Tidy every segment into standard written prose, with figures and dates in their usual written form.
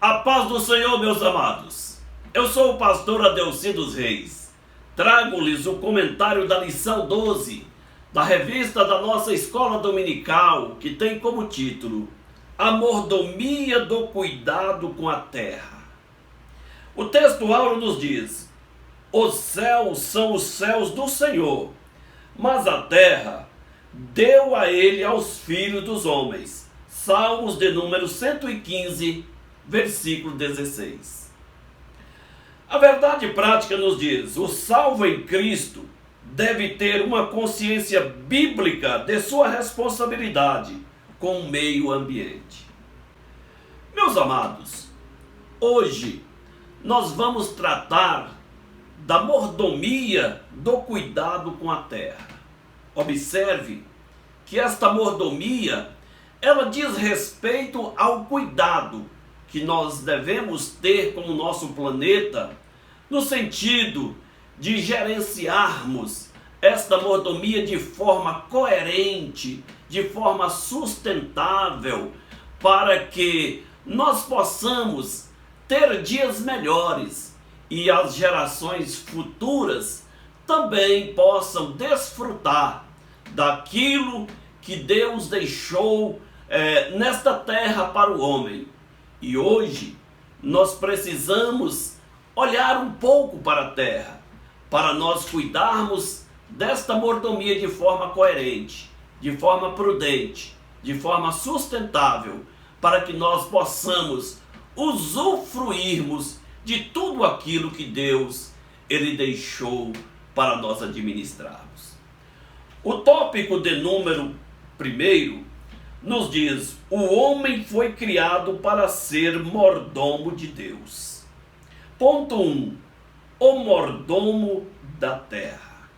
A paz do Senhor, meus amados. Eu sou o pastor Adelci dos Reis. Trago-lhes o comentário da lição 12 da revista da nossa escola dominical, que tem como título A Mordomia do Cuidado com a Terra. O texto áureo nos diz: os céus são os céus do Senhor, mas a terra deu a ele aos filhos dos homens. Salmos de número 115, versículo 16. A verdade prática nos diz: o salvo em Cristo deve ter uma consciência bíblica de sua responsabilidade com o meio ambiente. Meus amados, hoje nós vamos tratar da mordomia do cuidado com a terra. Observe que esta mordomia, ela diz respeito ao cuidado que nós devemos ter com o nosso planeta, no sentido de gerenciarmos esta mordomia de forma coerente, de forma sustentável, para que nós possamos ter dias melhores e as gerações futuras também possam desfrutar daquilo que Deus deixou nesta terra para o homem. E hoje nós precisamos olhar um pouco para a terra, para nós cuidarmos desta mordomia de forma coerente, de forma prudente, de forma sustentável, para que nós possamos usufruirmos de tudo aquilo que Deus ele deixou para nós administrarmos. O tópico de número 1 nos diz: o homem foi criado para ser mordomo de Deus. Ponto 1. O mordomo da terra.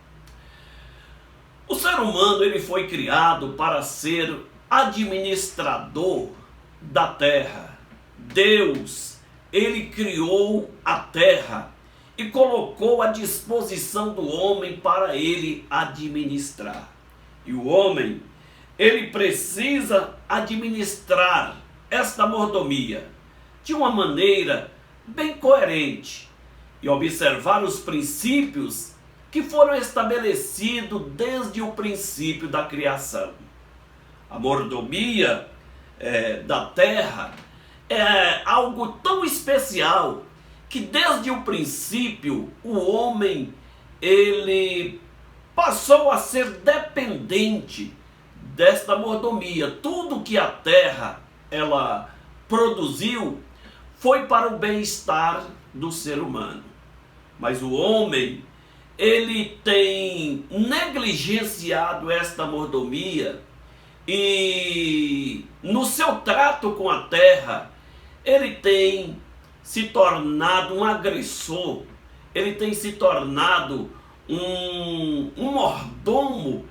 O ser humano ele foi criado para ser administrador da terra. Deus, ele criou a terra e colocou à disposição do homem para ele administrar. E o homem, ele precisa administrar esta mordomia de uma maneira bem coerente e observar os princípios que foram estabelecidos desde o princípio da criação. A mordomia da terra é algo tão especial que desde o princípio o homem ele passou a ser dependente desta mordomia. Tudo que a terra ela produziu foi para o bem-estar do ser humano. Mas o homem ele tem negligenciado esta mordomia e no seu trato com a terra ele tem se tornado um agressor, ele tem se tornado um mordomo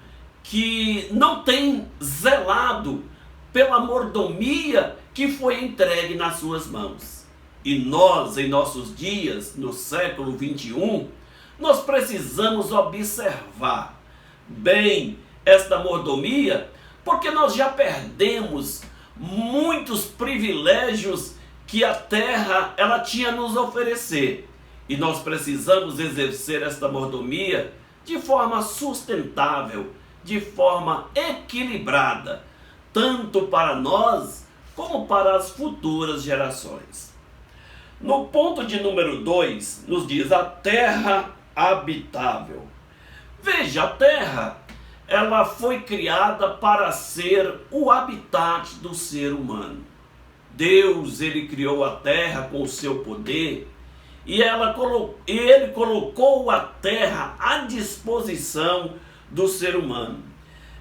que não tem zelado pela mordomia que foi entregue nas suas mãos. E nós, em nossos dias, no século 21, nós precisamos observar bem esta mordomia, porque nós já perdemos muitos privilégios que a terra ela tinha a nos oferecer. E nós precisamos exercer esta mordomia de forma sustentável, de forma equilibrada, tanto para nós como para as futuras gerações. No ponto de número 2, nos diz a terra habitável. Veja, a terra, ela foi criada para ser o habitat do ser humano. Deus, ele criou a terra com o seu poder e ele colocou a terra à disposição do ser humano.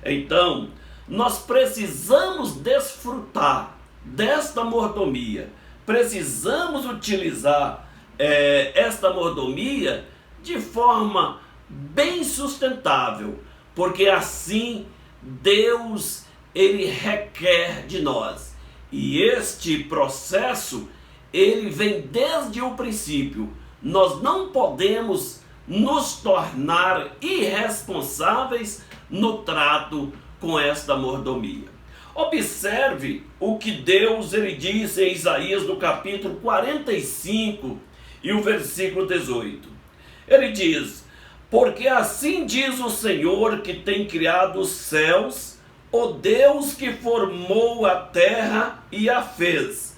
Então, nós precisamos desfrutar desta mordomia, precisamos utilizar esta mordomia de forma bem sustentável, porque assim Deus ele requer de nós. E este processo ele vem desde o princípio. Nós não podemos nos tornar irresponsáveis no trato com esta mordomia. Observe o que Deus ele disse em Isaías no capítulo 45 e o versículo 18. Ele diz: porque assim diz o Senhor que tem criado os céus, o Deus que formou a terra e a fez.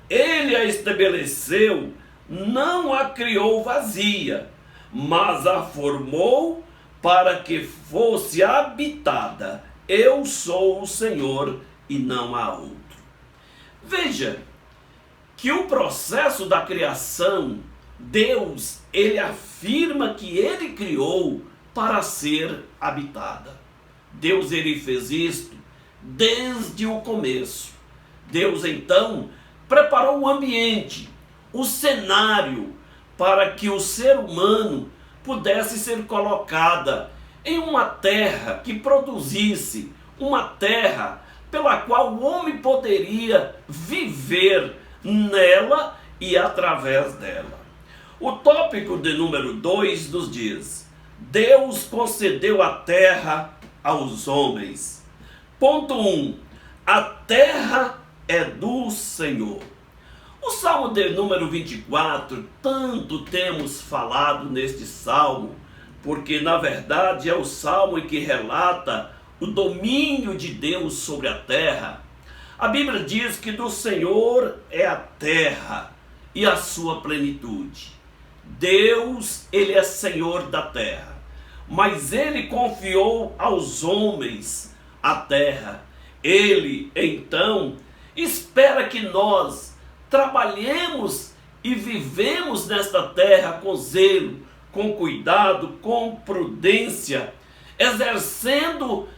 Ele a estabeleceu, não a criou vazia, mas a formou para que fosse habitada. Eu sou o Senhor e não há outro. Veja que o processo da criação, Deus, ele afirma que ele criou para ser habitada. Deus, ele fez isto desde o começo. Deus, então, preparou o ambiente, o cenário, para que o ser humano pudesse ser colocada em uma terra que produzisse, uma terra pela qual o homem poderia viver nela e através dela. O tópico de número 2 nos diz: Deus concedeu a terra aos homens. Ponto 1. A terra é do Senhor. O Salmo de número 24, tanto temos falado neste Salmo, porque na verdade é o Salmo em que relata o domínio de Deus sobre a terra. A Bíblia diz que do Senhor é a terra e a sua plenitude. Deus, ele é Senhor da terra, mas ele confiou aos homens a terra. Ele, então, espera que nós trabalhemos e vivemos nesta terra com zelo, com cuidado, com prudência, exercendo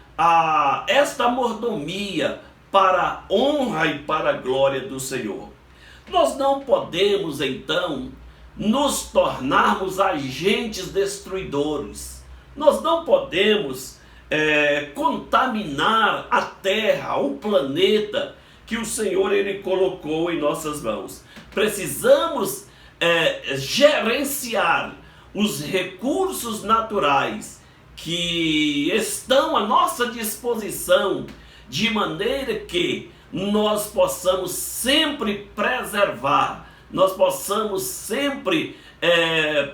esta mordomia para a honra e para a glória do Senhor. Nós não podemos, então, nos tornarmos agentes destruidores. Nós não podemos contaminar a terra, o planeta que o Senhor ele colocou em nossas mãos. Precisamos gerenciar os recursos naturais que estão à nossa disposição, de maneira que nós possamos sempre preservar, nós possamos sempre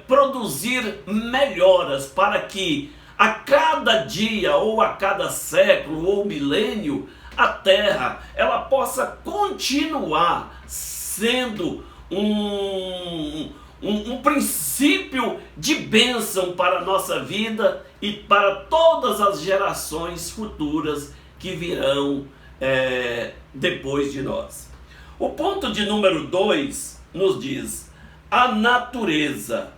produzir melhoras para que a cada dia, ou a cada século, ou milênio, a terra ela possa continuar sendo um princípio de bênção para a nossa vida e para todas as gerações futuras que virão depois de nós. O ponto de número 2 nos diz: a natureza,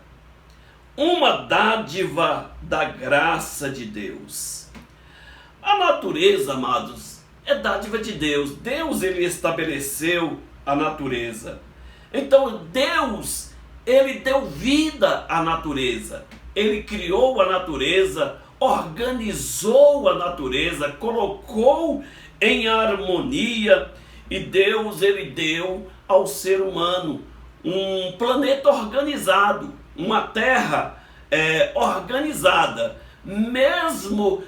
uma dádiva da graça de Deus. A natureza, amados, é dádiva de Deus. Deus, ele estabeleceu a natureza. Então Deus, ele deu vida à natureza. Ele criou a natureza, organizou a natureza, colocou em harmonia, e Deus, ele deu ao ser humano um planeta organizado, uma terra organizada. Mesmo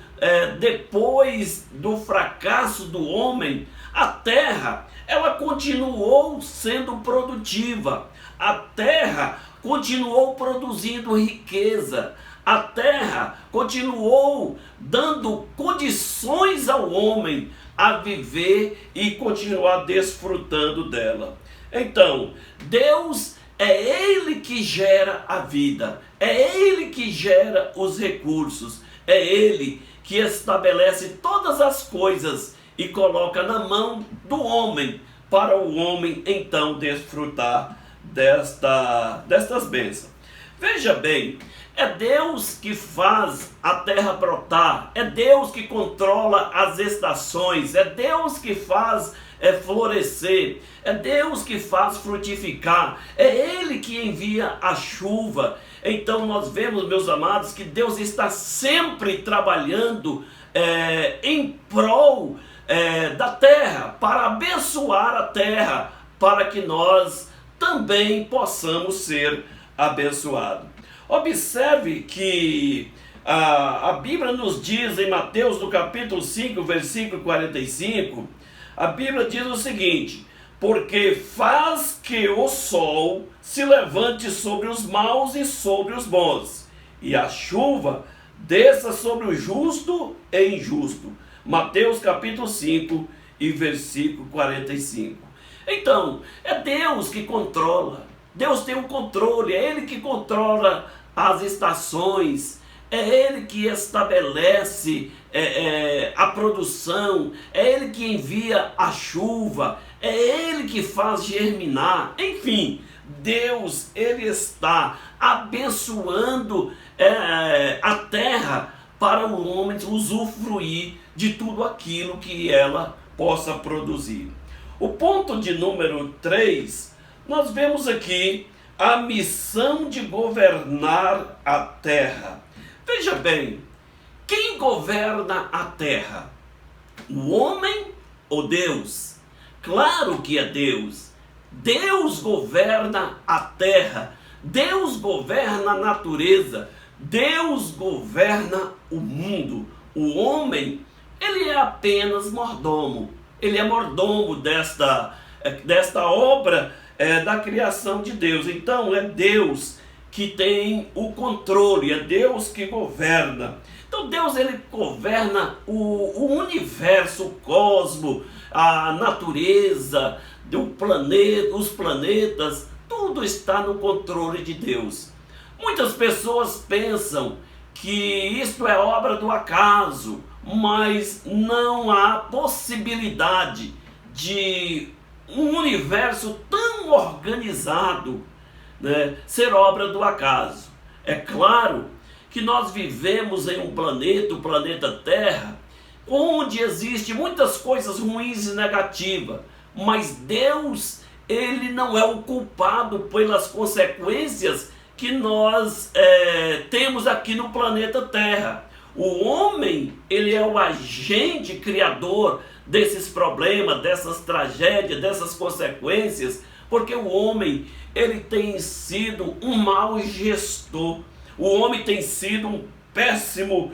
depois do fracasso do homem, a terra ela continuou sendo produtiva, a terra continuou produzindo riqueza, a terra continuou dando condições ao homem a viver e continuar desfrutando dela. Então, Deus é Ele que gera a vida, é Ele que gera os recursos, é Ele que estabelece todas as coisas e coloca na mão do homem, para o homem então desfrutar destas bênçãos. Veja bem, é Deus que faz a terra brotar, é Deus que controla as estações, é Deus que faz florescer, é Deus que faz frutificar, é Ele que envia a chuva. Então nós vemos, meus amados, que Deus está sempre trabalhando em prol da terra, para abençoar a terra, para que nós também possamos ser abençoados. Observe que a Bíblia nos diz em Mateus no capítulo 5, versículo 45, A Bíblia diz o seguinte: porque faz que o sol se levante sobre os maus e sobre os bons, e a chuva desça sobre o justo e injusto. Mateus capítulo 5 e versículo 45. Então, é Deus que controla. Deus tem o controle, é Ele que controla as estações, é Ele que estabelece a produção, é Ele que envia a chuva, é Ele que faz germinar. Enfim, Deus, Ele está abençoando a terra para o homem usufruir de tudo aquilo que ela possa produzir. O ponto de número 3, nós vemos aqui a missão de governar a terra. Veja bem, quem governa a terra? O homem ou Deus? Claro que é Deus. Deus governa a terra, Deus governa a natureza, Deus governa o mundo. O homem, ele é apenas mordomo. Ele é mordomo desta obra da criação de Deus. Então é Deus que tem o controle, é Deus que governa. Então Deus, ele governa o universo, o cosmos, a natureza, os planetas, tudo está no controle de Deus. Muitas pessoas pensam que isto é obra do acaso, mas não há possibilidade de um universo tão organizado, né, ser obra do acaso. É claro que nós vivemos em um planeta, o planeta Terra, onde existe muitas coisas ruins e negativas, mas Deus, ele não é o culpado pelas consequências que nós temos aqui no planeta Terra. O homem, ele é o agente criador desses problemas, dessas tragédias, dessas consequências, porque o homem, ele tem sido um mau gestor. O homem tem sido um péssimo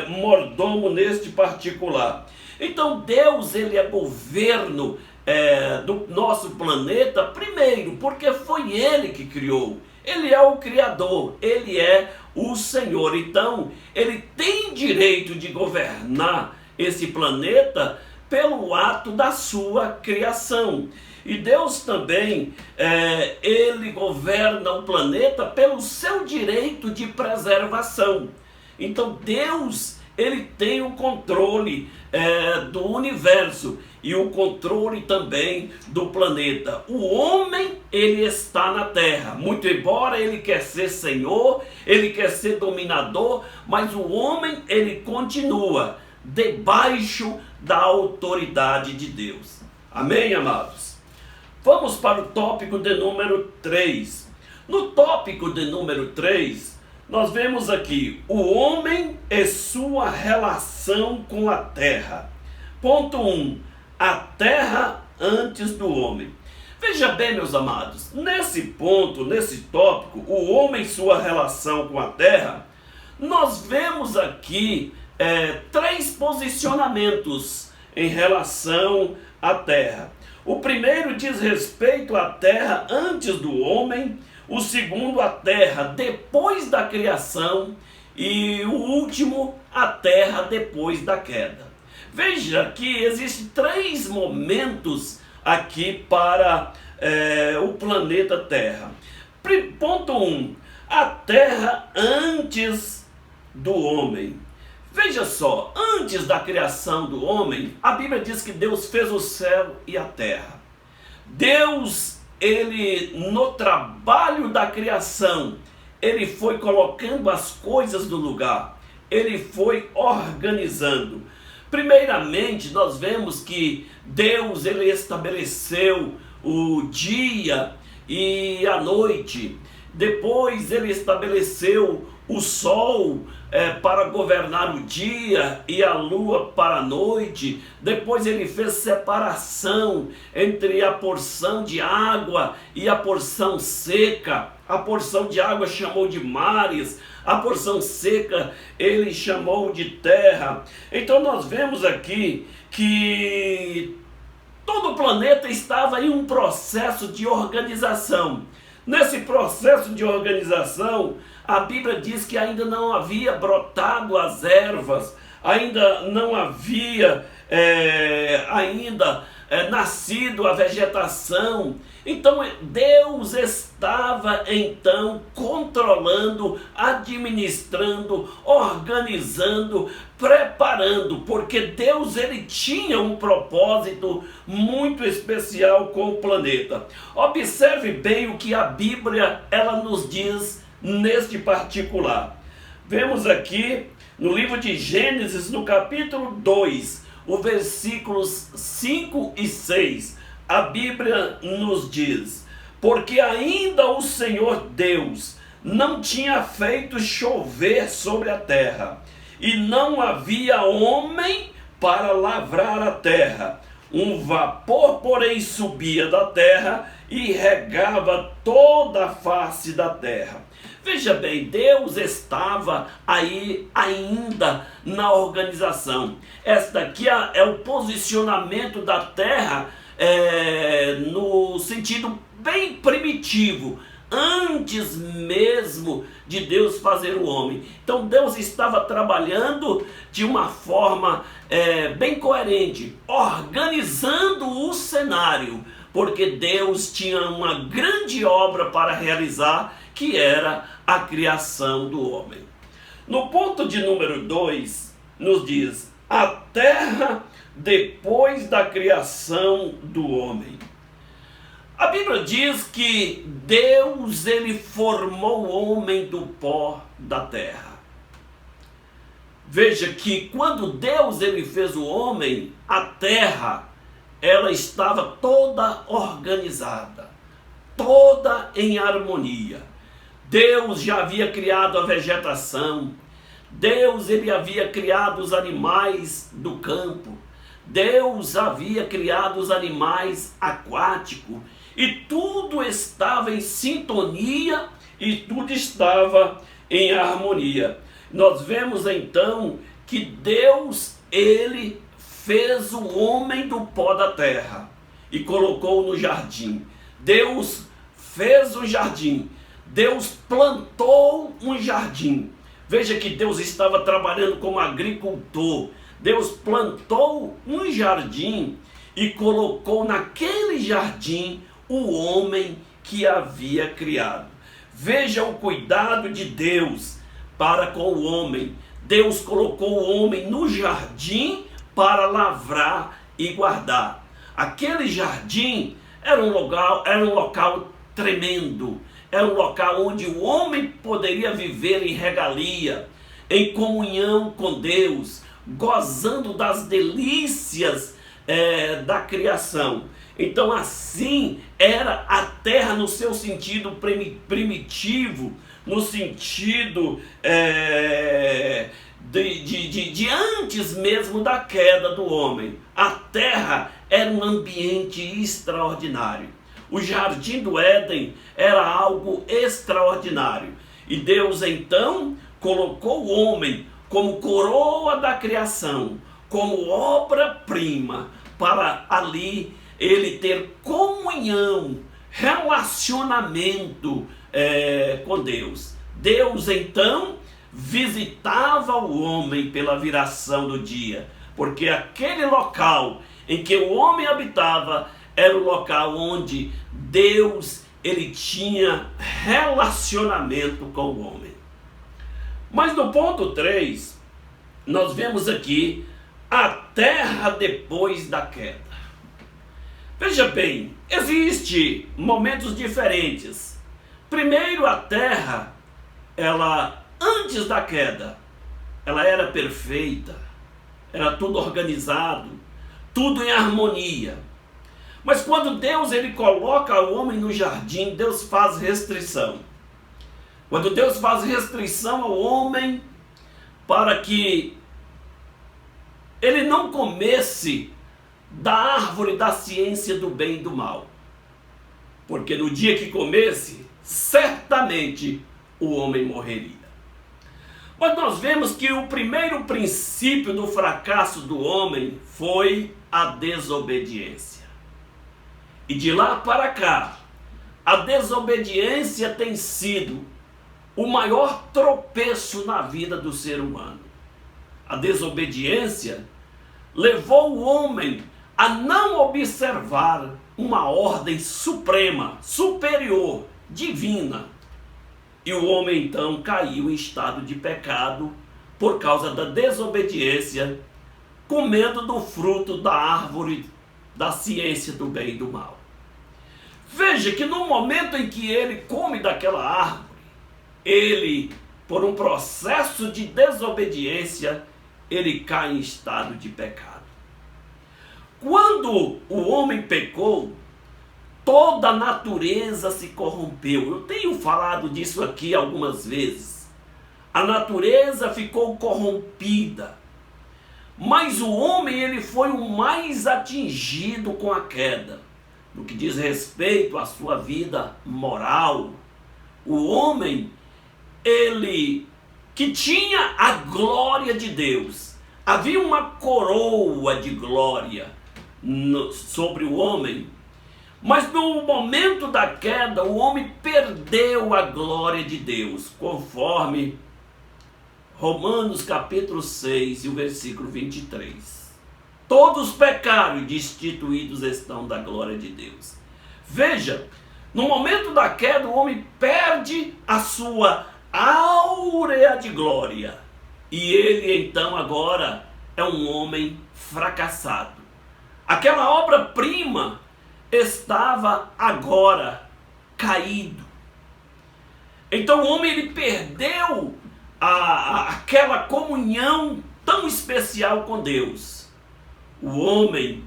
mordomo neste particular. Então Deus, ele é governo do nosso planeta, primeiro, porque foi Ele que criou. Ele é o Criador, Ele é o Senhor. Então, Ele tem direito de governar esse planeta pelo ato da sua criação. E Deus também, Ele governa o planeta pelo seu direito de preservação. Então, Deus, Ele tem o controle do universo e o controle também do planeta. O homem, ele está na terra, muito embora ele quer ser senhor, ele quer ser dominador, mas o homem, ele continua debaixo da autoridade de Deus. Amém, amados? Vamos para o tópico de número 3. No tópico de número 3, nós vemos aqui o homem e sua relação com a terra. Ponto 1. A terra antes do homem. Veja bem, meus amados, nesse ponto, nesse tópico, o homem e sua relação com a terra, nós vemos aqui 3 posicionamentos em relação à terra. O primeiro diz respeito à terra antes do homem, o segundo a terra depois da criação e o último a terra depois da queda. Veja que existem 3 momentos aqui para o planeta Terra. Ponto 1. A terra antes do homem. Veja só, antes da criação do homem, a Bíblia diz que Deus fez o céu e a terra. Deus, ele no trabalho da criação, ele foi colocando as coisas no lugar, ele foi organizando. Primeiramente, nós vemos que Deus, ele estabeleceu o dia e a noite. Depois ele estabeleceu o sol para governar o dia e a lua para a noite. Depois ele fez separação entre a porção de água e a porção seca. A porção de água chamou de mares, a porção seca ele chamou de terra. Então nós vemos aqui que Todo o planeta estava em um processo de organização. Nesse processo de organização, a Bíblia diz que ainda não havia brotado as ervas, ainda não havia nascido a vegetação. Então Deus estava então controlando, administrando, organizando, preparando, porque Deus ele tinha um propósito muito especial com o planeta. Observe bem o que a Bíblia ela nos diz neste particular. Vemos aqui no livro de Gênesis, no capítulo 2, os versículos 5 e 6. A Bíblia nos diz: porque ainda o Senhor Deus não tinha feito chover sobre a terra, e não havia homem para lavrar a terra. Um vapor, porém, subia da terra e regava toda a face da terra. Veja bem, Deus estava aí ainda na organização. Esta aqui é o posicionamento da terra no sentido bem primitivo, antes mesmo de Deus fazer o homem. Então Deus estava trabalhando de uma forma bem coerente, organizando o cenário, porque Deus tinha uma grande obra para realizar, que era a criação do homem. No ponto de número 2, nos diz: a terra depois da criação do homem. A Bíblia diz que Deus ele formou o homem do pó da terra. Veja que quando Deus ele fez o homem, a terra ela estava toda organizada, toda em harmonia. Deus já havia criado a vegetação, Deus ele havia criado os animais do campo, Deus havia criado os animais aquáticos, e tudo estava em sintonia e tudo estava em harmonia. Nós vemos então que Deus ele fez o homem do pó da terra e colocou no jardim. Deus fez o jardim, Deus plantou um jardim. Veja que Deus estava trabalhando como agricultor. Deus plantou um jardim e colocou naquele jardim o homem que havia criado. Veja o cuidado de Deus para com o homem. Deus colocou o homem no jardim para lavrar e guardar. Aquele jardim era um local tremendo. Era um local onde o homem poderia viver em regalia, em comunhão com Deus, gozando das delícias da criação. Então assim era a terra no seu sentido primitivo, no sentido de antes mesmo da queda do homem. A terra era um ambiente extraordinário. O jardim do Éden era algo extraordinário. E Deus então colocou o homem como coroa da criação, como obra-prima, para ali ele ter comunhão, relacionamento com Deus. Deus então visitava o homem pela viração do dia, porque aquele local em que o homem habitava era o local onde Deus ele tinha relacionamento com o homem. Mas no ponto 3, nós vemos aqui a terra depois da queda. Veja bem, existem momentos diferentes. Primeiro, a terra, ela antes da queda, ela era perfeita, era tudo organizado, tudo em harmonia. Mas quando Deus ele coloca o homem no jardim, Deus faz restrição. Quando Deus faz restrição ao homem para que ele não comesse da árvore da ciência do bem e do mal. Porque no dia que comesse, certamente o homem morreria. Mas nós vemos que o primeiro princípio do fracasso do homem foi a desobediência. E de lá para cá, a desobediência tem sido o maior tropeço na vida do ser humano. A desobediência levou o homem a não observar uma ordem suprema, superior, divina. E o homem então caiu em estado de pecado por causa da desobediência, comendo do fruto da árvore da ciência do bem e do mal. Veja que no momento em que ele come daquela árvore, ele, por um processo de desobediência, ele cai em estado de pecado. Quando o homem pecou, toda a natureza se corrompeu. Eu tenho falado disso aqui algumas vezes. A natureza ficou corrompida. Mas o homem, ele foi o mais atingido com a queda. No que diz respeito à sua vida moral, o homem, ele que tinha a glória de Deus, havia uma coroa de glória sobre o homem, mas no momento da queda, o homem perdeu a glória de Deus, conforme Romanos capítulo 6 e o versículo 23. Todos pecaram e destituídos estão da glória de Deus. Veja, no momento da queda, o homem perde a sua áurea de glória. E ele então agora é um homem fracassado. Aquela obra-prima estava agora caído. Então o homem, ele perdeu aquela comunhão tão especial com Deus. O homem,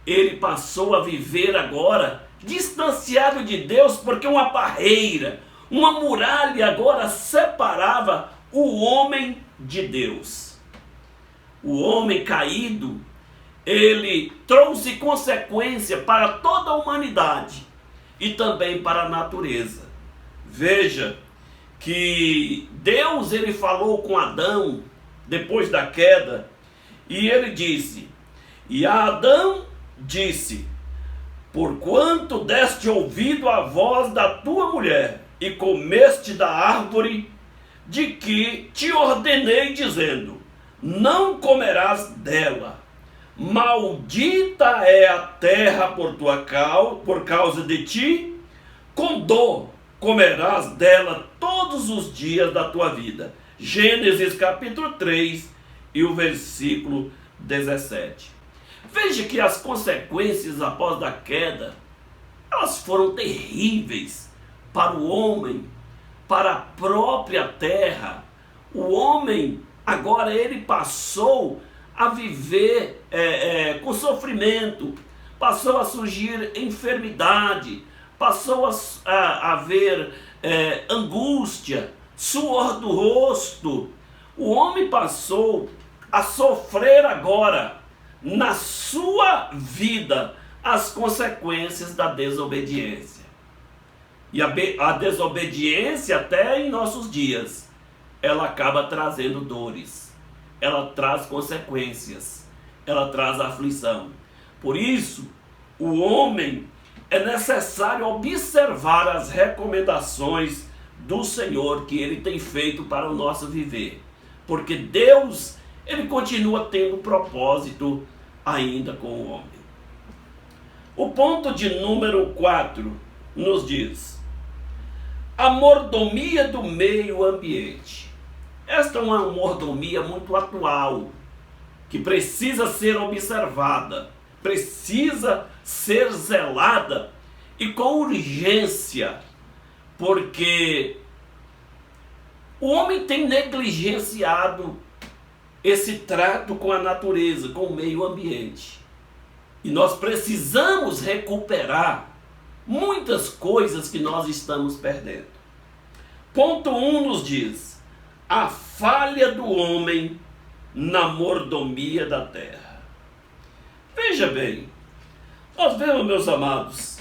ele passou a viver agora distanciado de Deus, porque uma barreira, uma muralha agora separava o homem de Deus. O homem caído, ele trouxe consequência para toda a humanidade e também para a natureza. Veja que Deus, ele falou com Adão depois da queda, e ele disse: e a Adão disse: porquanto deste ouvido à voz da tua mulher e comeste da árvore de que te ordenei, dizendo: não comerás dela, maldita é a terra por causa de ti, com dor comerás dela todos os dias da tua vida. Gênesis capítulo 3 e o versículo 17. Veja que as consequências após a queda, elas foram terríveis para o homem, para a própria terra. O homem, agora ele passou a viver com sofrimento, passou a surgir enfermidade, passou a haver angústia, suor do rosto. O homem passou a sofrer agora, na sua vida, as consequências da desobediência. E a desobediência, até em nossos dias, ela acaba trazendo dores, ela traz consequências, ela traz aflição. Por isso, o homem é necessário observar as recomendações do Senhor que ele tem feito para o nosso viver, porque Deus, ele continua tendo propósito ainda com o homem. O ponto de número 4 nos diz: a mordomia do meio ambiente. Esta é uma mordomia muito atual, que precisa ser observada, precisa ser zelada e com urgência, porque o homem tem negligenciado esse trato com a natureza, com o meio ambiente. E nós precisamos recuperar muitas coisas que nós estamos perdendo. Ponto 1 nos diz: a falha do homem na mordomia da terra. Veja bem, nós vemos, meus amados,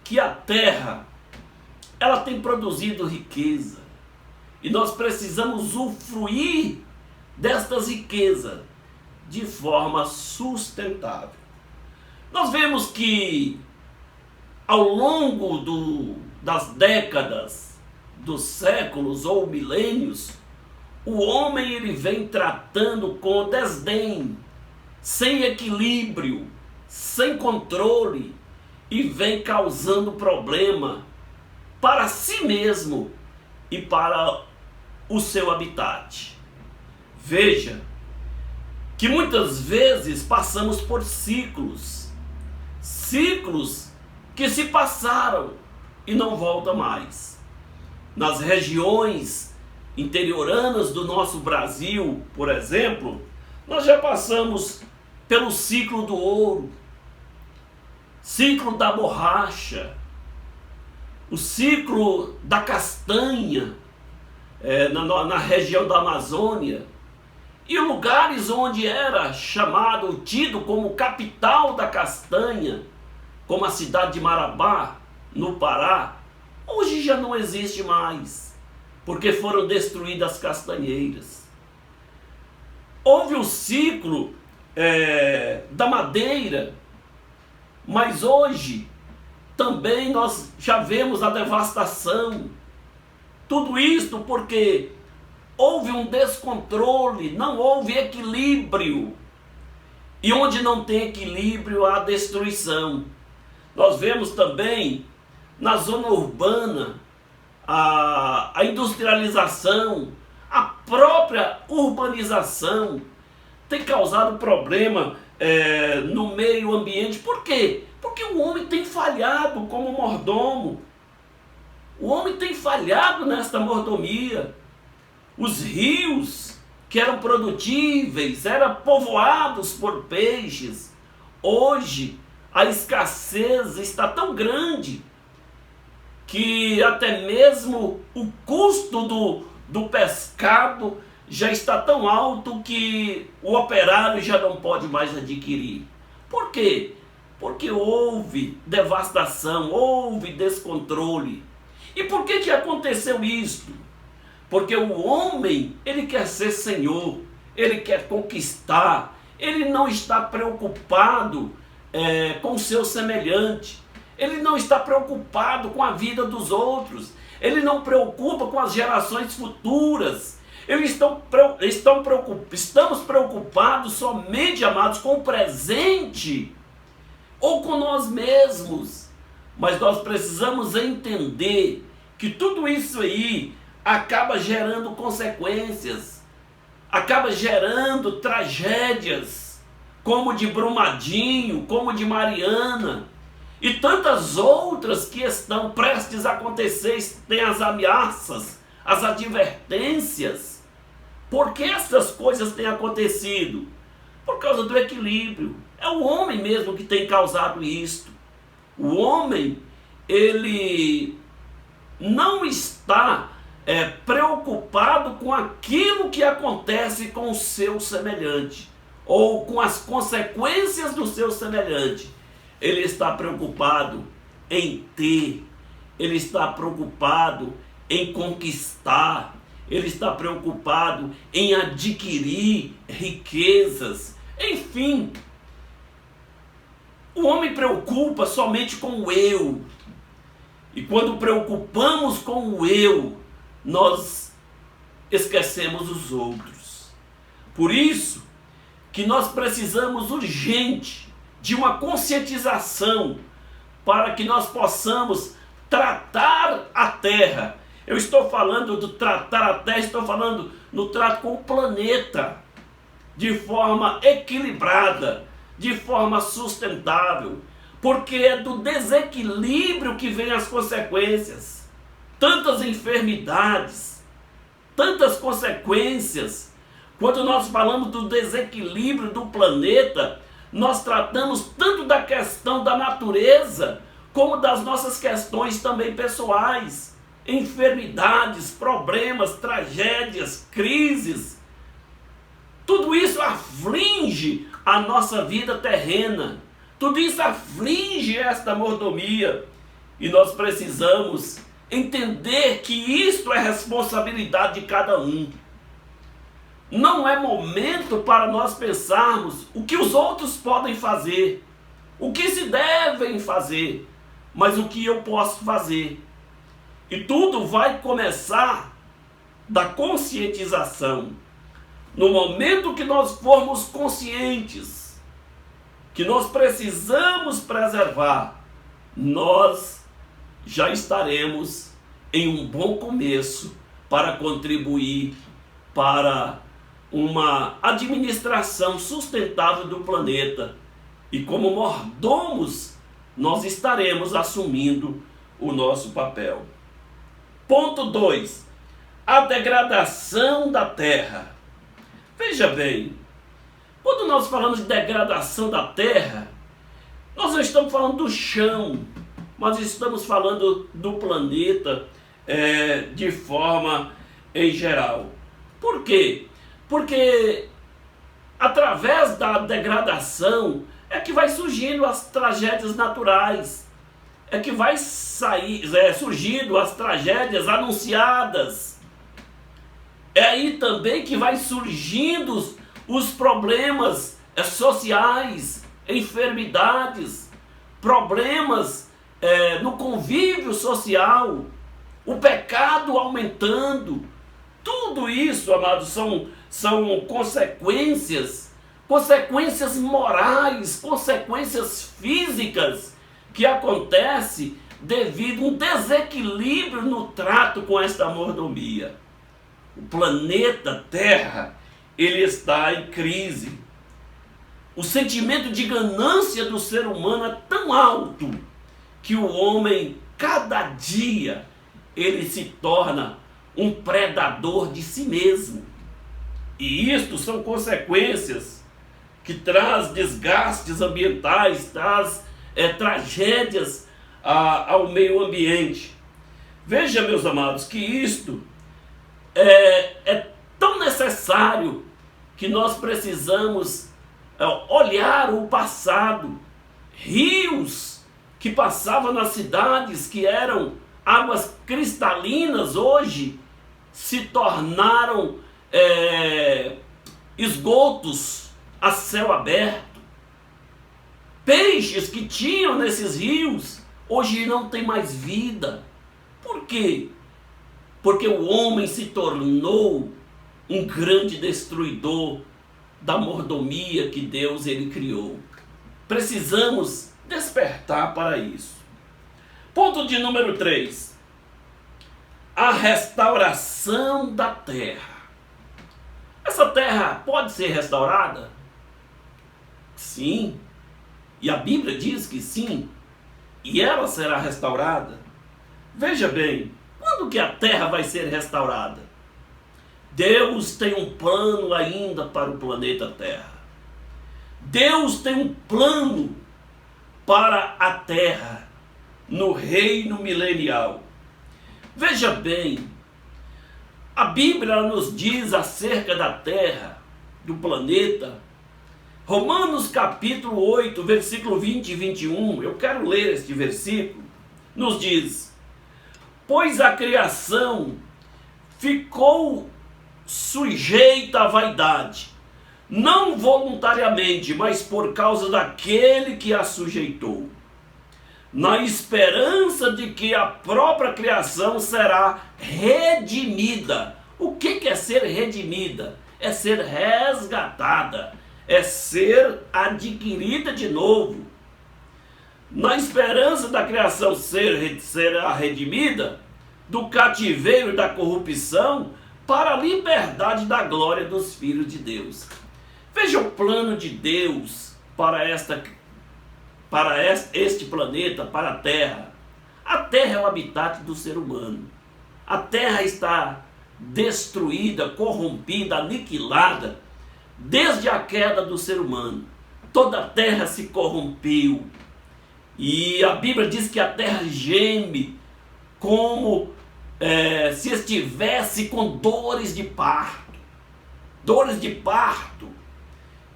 que a terra, ela tem produzido riqueza, e nós precisamos usufruir destas riquezas de forma sustentável. Nós vemos que ao longo das décadas, dos séculos ou milênios, o homem ele vem tratando com desdém, sem equilíbrio, sem controle, e vem causando problema para si mesmo e para o seu habitat. Veja que muitas vezes passamos por ciclos que se passaram e não voltam mais. Nas regiões interioranas do nosso Brasil, por exemplo, nós já passamos pelo ciclo do ouro, ciclo da borracha, o ciclo da castanha, na região da Amazônia, e lugares onde era chamado, tido como capital da castanha, como a cidade de Marabá, no Pará, hoje já não existe mais, porque foram destruídas as castanheiras. Houve o ciclo da madeira, mas hoje também nós já vemos a devastação. Tudo isto porque houve um descontrole, não houve equilíbrio. E onde não tem equilíbrio, há destruição. Nós vemos também na zona urbana a industrialização, a própria urbanização tem causado problema no meio ambiente. Por quê? Porque o homem tem falhado como mordomo. O homem tem falhado nesta mordomia. Os rios que eram produtíveis, eram povoados por peixes. Hoje a escassez está tão grande que até mesmo o custo do pescado já está tão alto que o operário já não pode mais adquirir. Por quê? Porque houve devastação, houve descontrole. E por que aconteceu isso? Porque o homem, ele quer ser senhor, ele quer conquistar, ele não está preocupado com o seu semelhante, ele não está preocupado com a vida dos outros, ele não preocupa com as gerações futuras. Estamos preocupados somente, amados, com o presente ou com nós mesmos. Mas nós precisamos entender que tudo isso aí acaba gerando consequências, acaba gerando tragédias, como de Brumadinho, como de Mariana, e tantas outras que estão prestes a acontecer. Tem as ameaças, as advertências. Por que essas coisas têm acontecido? Por causa do equilíbrio. É o homem mesmo que tem causado isto. O homem, ele não está preocupado com aquilo que acontece com o seu semelhante, ou com as consequências do seu semelhante. Ele está preocupado em ter, ele está preocupado em conquistar, ele está preocupado em adquirir riquezas, enfim. O homem preocupa somente com o eu, e quando preocupamos com o eu, nós esquecemos os outros. Por isso que nós precisamos urgente de uma conscientização para que nós possamos tratar a terra. Eu estou falando do tratar a terra, estou falando no trato com o planeta de forma equilibrada, de forma sustentável, porque é do desequilíbrio que vem as consequências. Tantas enfermidades, tantas consequências. Quando nós falamos do desequilíbrio do planeta, nós tratamos tanto da questão da natureza, como das nossas questões também pessoais. Enfermidades, problemas, tragédias, crises. Tudo isso aflige a nossa vida terrena. Tudo isso aflige esta mordomia. E nós precisamos entender que isto é responsabilidade de cada um. Não é momento para nós pensarmos o que os outros podem fazer, o que se devem fazer. mas o que eu posso fazer. E tudo vai começar da conscientização. No momento que nós formos conscientes que nós precisamos preservar, nós já estaremos em um bom começo para contribuir para uma administração sustentável do planeta. E como mordomos, nós estaremos assumindo o nosso papel. Ponto 2. A degradação da terra. Veja bem, quando nós falamos de degradação da terra, nós não estamos falando do chão, mas estamos falando do planeta de forma em geral. Por quê? Porque através da degradação é que vai surgindo as tragédias naturais, é que vai surgindo as tragédias anunciadas. É aí também que vai surgindo os problemas sociais, enfermidades, problemas no convívio social, o pecado aumentando. Tudo isso, amados, são consequências morais, consequências físicas que acontecem devido a um desequilíbrio no trato com esta mordomia. O planeta Terra, ele está em crise. O sentimento de ganância do ser humano é tão alto que o homem, cada dia, ele se torna um predador de si mesmo. E isto são consequências que traz desgastes ambientais, traz tragédias ao meio ambiente. Veja, meus amados, que isto é tão necessário que nós precisamos olhar o passado. Rios que passavam nas cidades, que eram águas cristalinas, hoje se tornaram esgotos a céu aberto. Peixes que tinham nesses rios, hoje não tem mais vida. Por quê? Porque o homem se tornou um grande destruidor da mordomia que Deus ele criou. Precisamos despertar para isso. Ponto de número 3. A restauração da terra. Essa terra pode ser restaurada? Sim. E a Bíblia diz que sim. E ela será restaurada. Veja bem, quando que a terra vai ser restaurada? Deus tem um plano ainda para o planeta Terra. Deus tem um plano para a terra no reino milenial. Veja bem, a Bíblia nos diz acerca da terra, do planeta. Romanos capítulo 8, versículo 20 e 21, eu quero ler este versículo, nos diz: pois a criação ficou sujeita à vaidade, não voluntariamente, mas por causa daquele que a sujeitou, na esperança de que a própria criação será redimida. O que é ser redimida? É ser resgatada, é ser adquirida de novo. Na esperança da criação ser redimida do cativeiro e da corrupção para a liberdade da glória dos filhos de Deus. Veja o plano de Deus para este planeta, para a Terra. A Terra é o habitat do ser humano. A Terra está destruída, corrompida, aniquilada desde a queda do ser humano. Toda a Terra se corrompeu. E a Bíblia diz que a Terra geme como se estivesse com dores de parto. Dores de parto.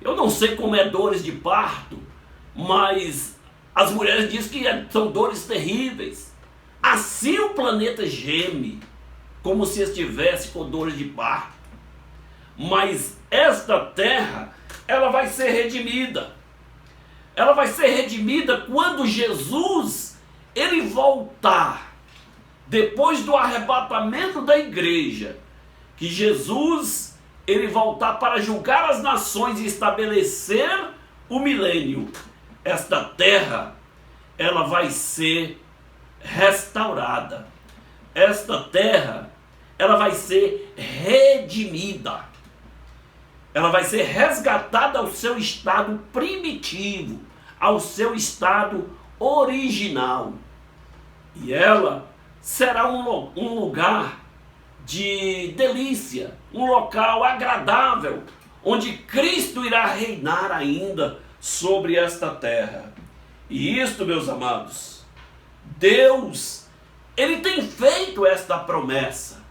Eu não sei como é dores de parto, mas as mulheres dizem que são dores terríveis. Assim o planeta geme, como se estivesse com dores de parto. Mas esta terra, ela vai ser redimida. Ela vai ser redimida quando Jesus, ele voltar, depois do arrebatamento da igreja, que Jesus, ele voltar para julgar as nações e estabelecer o milênio, esta terra, ela vai ser restaurada. Esta terra, ela vai ser redimida. Ela vai ser resgatada ao seu estado primitivo, ao seu estado original. E ela será um lugar de delícia, um local agradável, onde Cristo irá reinar ainda sobre esta terra. E isto, meus amados, Deus, ele tem feito esta promessa,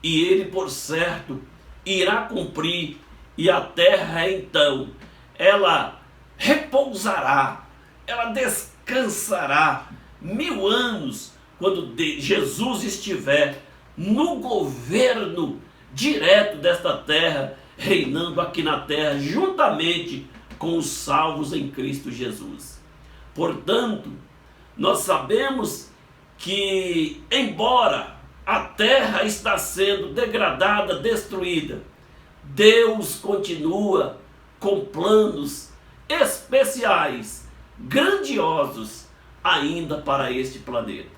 e ele, por certo, irá cumprir, e a terra então, ela repousará, ela descansará 1000 anos, quando Jesus estiver no governo direto desta terra, reinando aqui na terra, juntamente com os salvos em Cristo Jesus. Portanto, nós sabemos que, embora a terra está sendo degradada, destruída, Deus continua com planos especiais, grandiosos, ainda para este planeta.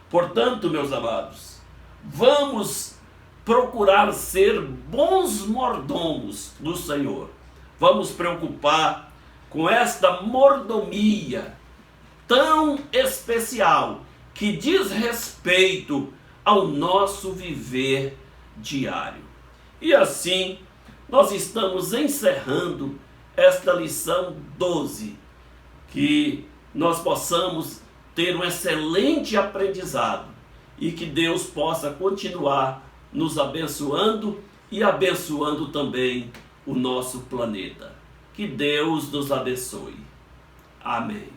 Portanto, meus amados, vamos procurar ser bons mordomos do Senhor. Vamos preocupar com esta mordomia tão especial que diz respeito ao nosso viver diário. E assim, nós estamos encerrando esta lição 12, que nós possamos ter um excelente aprendizado e que Deus possa continuar nos abençoando e abençoando também o nosso planeta. Que Deus nos abençoe. Amém.